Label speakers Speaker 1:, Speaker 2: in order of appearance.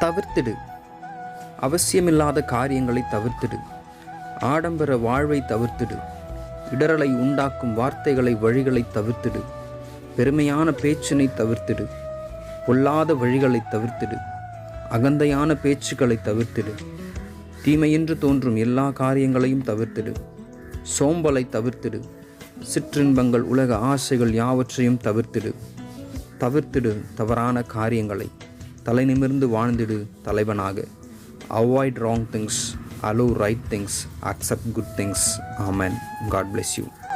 Speaker 1: தவிர்த்திடு. அவசியமில்லாத காரியங்களை தவிர்த்திடு. ஆடம்பர வாழ்வை தவிர்த்திடு. இடரலை உண்டாக்கும் வார்த்தைகளை வழிகளை தவிர்த்திடு. பெருமையான பேச்சினை தவிர்த்திடு. பொல்லாத வழிகளை தவிர்த்திடு. அகந்தையான பேச்சுக்களை தவிர்த்திடு. தீமையென்று தோன்றும் எல்லா காரியங்களையும் தவிர்த்திடு. சோம்பலை தவிர்த்திடு. சிற்றின்பங்கள் உலக ஆசைகள் யாவற்றையும் தவிர்த்திடு. தவறான காரியங்களை. தலை நிமிர்ந்து வாழ்ந்திடு தலைவனாக. Avoid wrong things, allow right things, accept good things. Amen. God bless you.